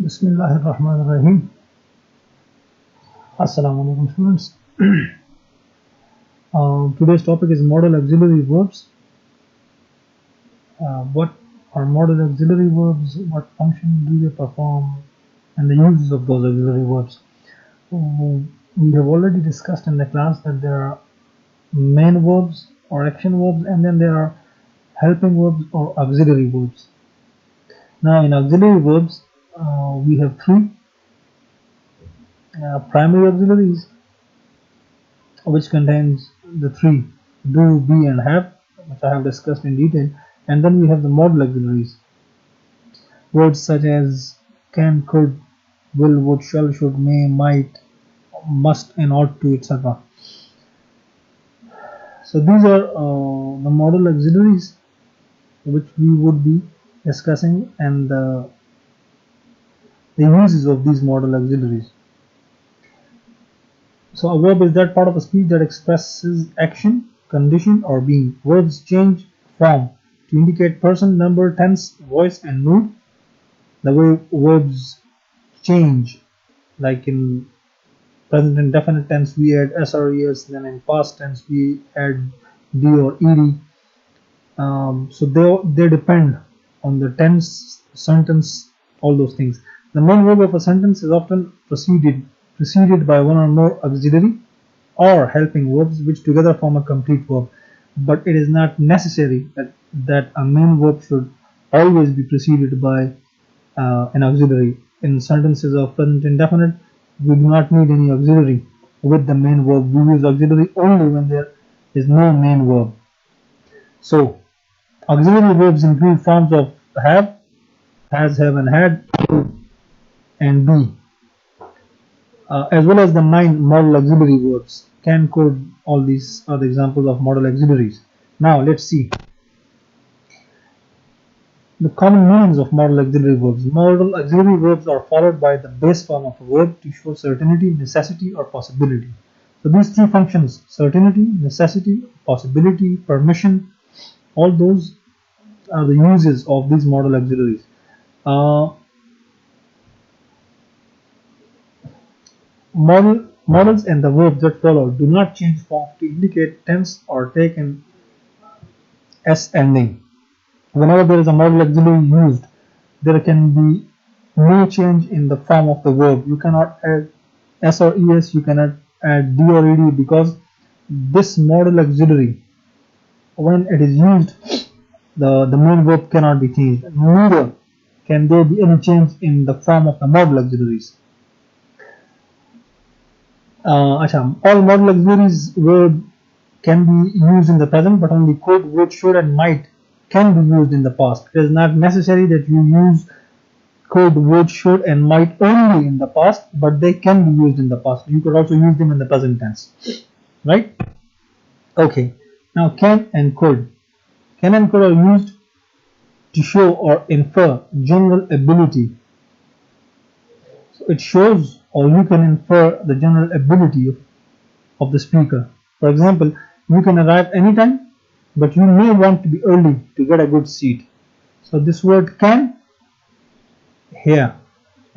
Bismillahirrahmanirrahim. Assalamu alaikum students. Today's topic is modal auxiliary verbs. What are modal auxiliary verbs? What function do they perform? And the uses of those auxiliary verbs. We have already discussed in the class that there are main verbs or action verbs, and then there are helping verbs or auxiliary verbs. Now in auxiliary verbs, we have three primary auxiliaries, which contains the three do, be, and have, which I have discussed in detail, and then we have the modal auxiliaries, words such as can, could, will, would, shall, should, may, might, must, and ought to, etc. So these are the modal auxiliaries which we would be discussing, and the uses of these modal auxiliaries. So a verb is that part of a speech that expresses action, condition, or being. Verbs change form to indicate person, number, tense, voice, and mood. The way verbs change, like in present indefinite tense we add s or es, then in past tense we add d or ed. So they depend on the tense, sentence, all those things. The main verb of a sentence is often preceded by one or more auxiliary or helping verbs which together form a complete verb, but it is not necessary that a main verb should always be preceded by an auxiliary. In sentences of present indefinite, we do not need any auxiliary with the main verb. We use auxiliary only when there is no main verb. So auxiliary verbs include forms of have, has, have, and had, and be, as well as the 9 modal auxiliary verbs. Can, could, all these are the examples of modal auxiliaries. Now let's see the common meanings of modal auxiliary verbs. Modal auxiliary verbs are followed by the base form of a verb to show certainty, necessity, or possibility. So these three functions, certainty, necessity, possibility, permission, all those are the uses of these modal auxiliaries. Modals and the verbs that follow do not change form to indicate tense or take an s ending. Whenever there is a modal auxiliary used, there can be no change in the form of the verb. You cannot add s or es, you cannot add d or ed, because this modal auxiliary, when it is used, the main verb cannot be changed. Neither can there be any change in the form of the modal auxiliaries. All modal auxiliaries verb can be used in the present, but only could, would, should, and might can be used in the past. It is not necessary that you use could, would, should, and might only in the past, but they can be used in the past. You could also use them in the present tense, right? Okay. Now can and could. Can and could are used to show or infer general ability. So it shows, or you can infer the general ability of the speaker. For example, you can arrive anytime, but you may want to be early to get a good seat. So this word can here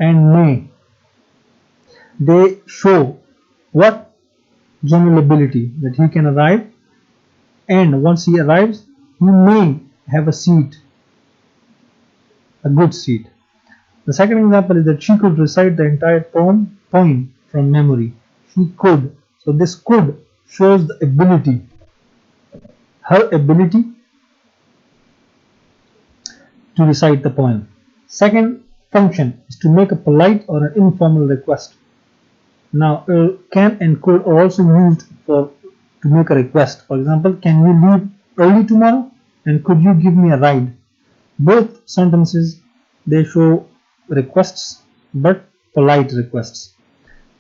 and may, they show what? General ability, that he can arrive, and once he arrives he may have a seat, a good seat. The second example is that she could recite the entire poem from memory. She could. So this could shows the ability, her ability to recite the poem. Second function is to make a polite or an informal request. Now can and could are also used to make a request. For example, can you leave early tomorrow, and could you give me a ride? Both sentences, they show requests, but polite requests.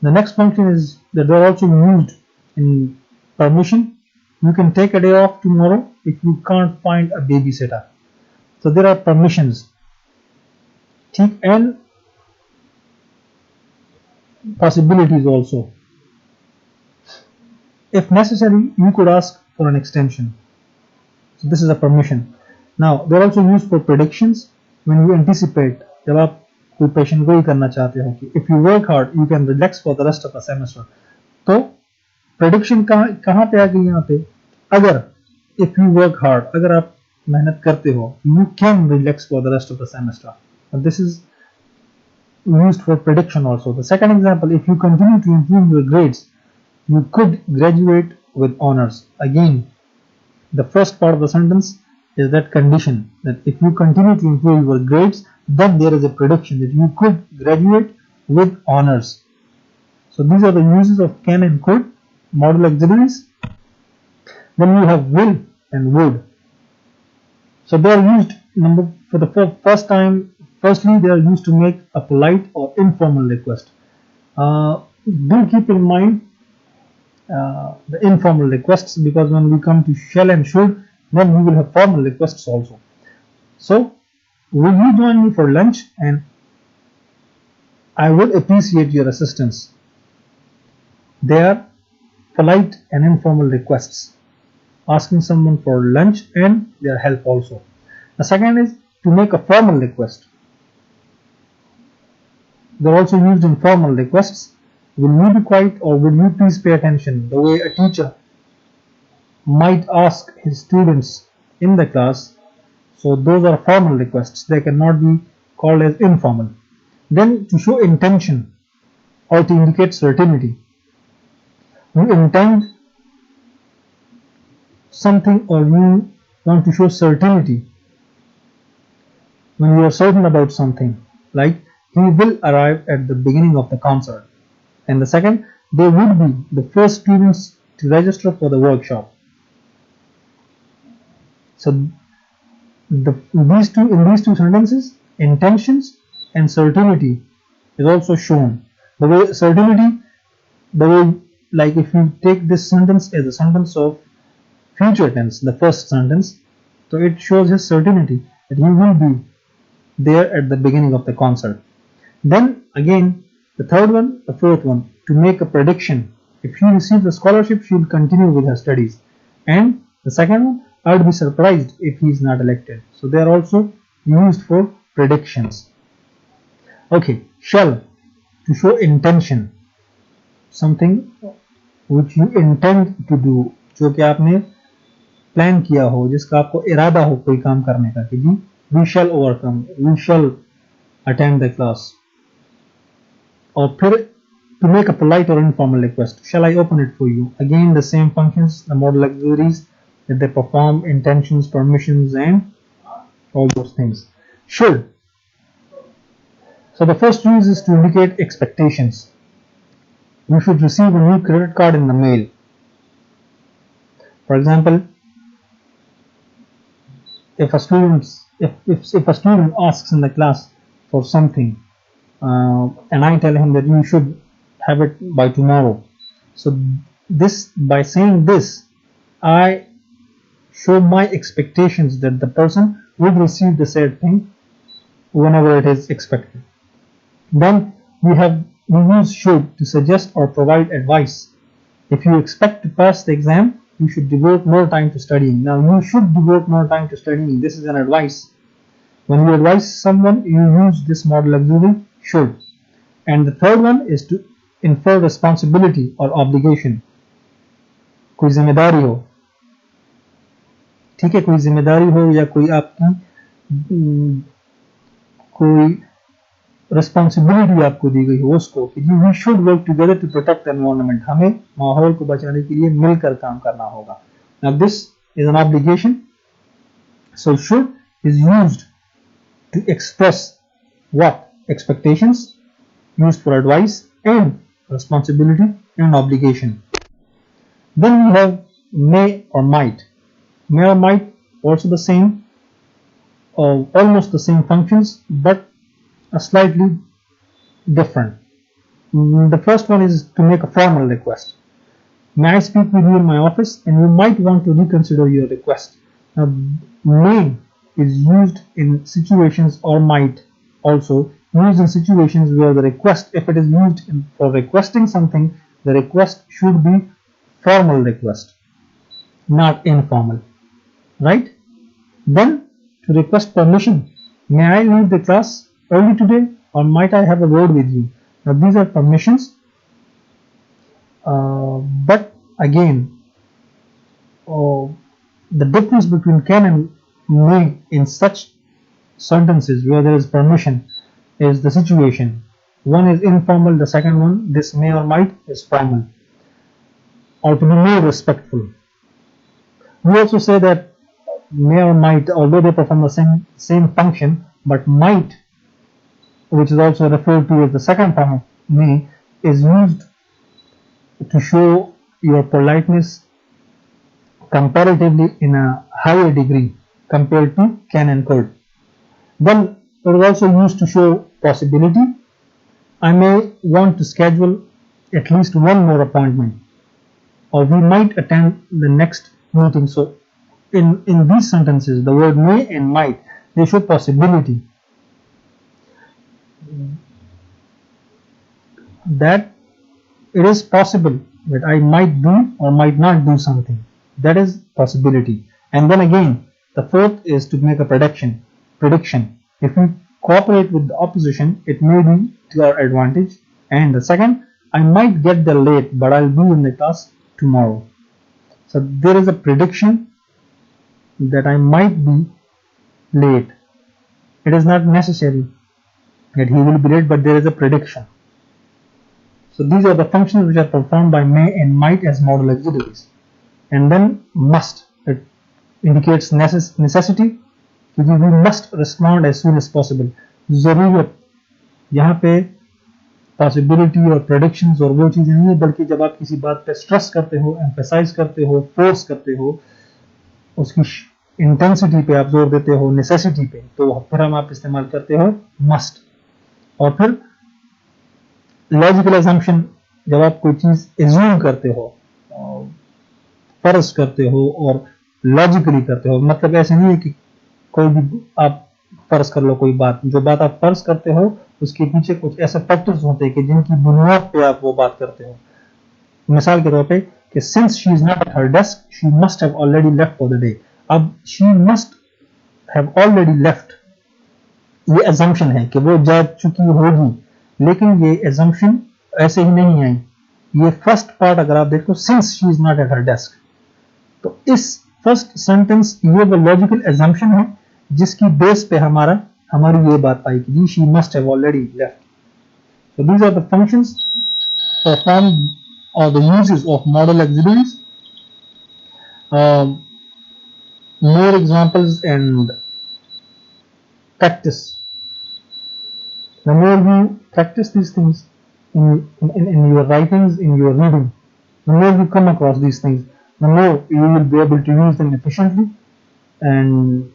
The next function is that they are also used in permission. You can take a day off tomorrow if you can't find a babysitter. So there are permissions, and possibilities also. If necessary, you could ask for an extension. So this is a permission. Now they are also used for predictions. When you anticipate, जब आप कोई patient गोई करना चाहते हो कि if you work hard you can relax for the rest of the semester. तो prediction कहाँ पे आ गई यहाँ पे, अगर इफ यू वर्क हार्ड, अगर आप मेहनत करते हो, you can relax for the rest of the semester, this is used for prediction also. The second example, if you continue to improve your grades, you could graduate with honors. Again, the first part of the sentence is that condition, that if you continue to improve your grades, then there is a prediction that you could graduate with honors. So these are the uses of can and could, modal auxiliaries. Then you have will and would. So they are used for the first time. Firstly, they are used to make a polite or informal request. Do keep in mind the informal requests, because when we come to shall and should, then we will have formal requests also. So, will you join me for lunch, and I would appreciate your assistance. They are polite and informal requests, asking someone for lunch and their help also. The second is to make a formal request. They're also used in formal requests. Will you be quiet, or will you please pay attention? The way a teacher might ask his students in the class. So those are formal requests. They cannot be called as informal. Then to show intention or to indicate certainty. You intend something, or you want to show certainty when you are certain about something, like he will arrive at the beginning of the concert. And the second, they would be the first students to register for the workshop. So in these two sentences, intentions and certainty is also shown. The way certainty, like if you take this sentence as a sentence of future tense, the first sentence, so it shows his certainty that he will be there at the beginning of the concert. Then again, the third one, the fourth one, to make a prediction. If she receives a scholarship, she will continue with her studies. And the second one, I would be surprised if he is not elected. So they are also used for predictions. Okay, shall, to show intention, something which you intend to do, जो कि आपने plan किया हो, जिसका आपको इरादा हो कोई काम करने का, कि जी we shall overcome, we shall attend the class. और फिर to make a polite or informal request, shall I open it for you? Again the same functions, the modal auxiliaries that they perform, intentions, permissions, and all those things. Should. So the first use is to indicate expectations. You should receive a new credit card in the mail. For example, if a student asks in the class for something, and I tell him that you should have it by tomorrow. So this, by saying this, I show my expectations that the person would receive the said thing whenever it is expected. Then we use should to suggest or provide advice. If you expect to pass the exam, you should devote more time to studying. Now you should devote more time to studying. This is an advice. When you advise someone, you use this modal auxiliary should. And the third one is to infer responsibility or obligation. कोई जिम्मेदारी हो, ठीक है, कोई जिम्मेदारी हो या कोई आपकी कोई रिस्पॉन्सिबिलिटी आपको दी गई हो उसको, कि we should work together to protect the environment, हमें माहौल को बचाने के लिए मिलकर काम करना होगा. Now this is an obligation. So should is used to express what? Expectations, used for advice and responsibility and obligation. Then we have may or might. May or might, also the same, almost the same functions, but slightly different. The first one is to make a formal request. May I speak with you in my office? And you might want to reconsider your request. Now, may is used in situations, or might also used in situations where the request, if it is used for requesting something, the request should be formal request, not informal, right? Then to request permission, may I leave the class early today? or might I have a word with you. Now these are permissions, but again, the difference between can and may in such sentences where there is permission is the situation. One is informal, the second one, this may or might, is formal, or to be more respectful. We also say that may or might, although they perform the same function, but might, which is also referred to as the second form of may, is used to show your politeness comparatively in a higher degree compared to can and could. Then it is also used to show possibility. I may want to schedule at least one more appointment, or we might attend the next meeting. So in these sentences, the word may and might, they show possibility that it is possible that I might do or might not do something. That is possibility. And then again, the fourth is to make a prediction. If we cooperate with the opposition, it may be to our advantage. And the second, I might get there late, but I'll be in the class tomorrow. So there is a prediction that I might be late. It is not necessary that he will be late, but there is a prediction. So these are the functions which are performed by may and might as modal auxiliaries. And then must, it indicates necessity, कि we must respond as soon as possible. ज़रूरत, यहाँ पे possibility और predictions और वो चीज़ें नहीं है, बल्कि जब आप किसी बात पे stress करते हो, emphasize करते हो, force करते हो, उसकी intensity पे आप जोर देते हो, necessity पे, तो फिर हम आप इस्तेमाल करते हो must. और फिर लॉजिकल assumption, जब आप कोई चीज एज्यूम करते हो, फर्ज करते हो और लॉजिकली करते हो, मतलब ऐसे नहीं है कि कोई भी आप फर्ज कर लो कोई बात, जो बात आप फर्ज करते हो उसके पीछे कुछ ऐसे फैक्टर्स होते हैं कि जिनकी बुनियाद पे आप वो बात करते हो. मिसाल के तौर पे कि since she is not at her desk she must have already left for the day. अब she must have already left, ये assumption है कि वो जा चुकी होगी, लेकिन ये assumption ऐसे ही नहीं आई. ये फर्स्ट पार्ट अगर आप देखो, since she is not at her desk, तो इस फर्स्ट सेंटेंस ये वो लॉजिकल assumption है जिसकी बेस पे हमारी ये बात आई कि she must have already left. So these are the functions performed or the uses of modal auxiliaries. More examples and practice. The more you practice these things in your writings, in your reading, the more you come across these things, the more you will be able to use them efficiently and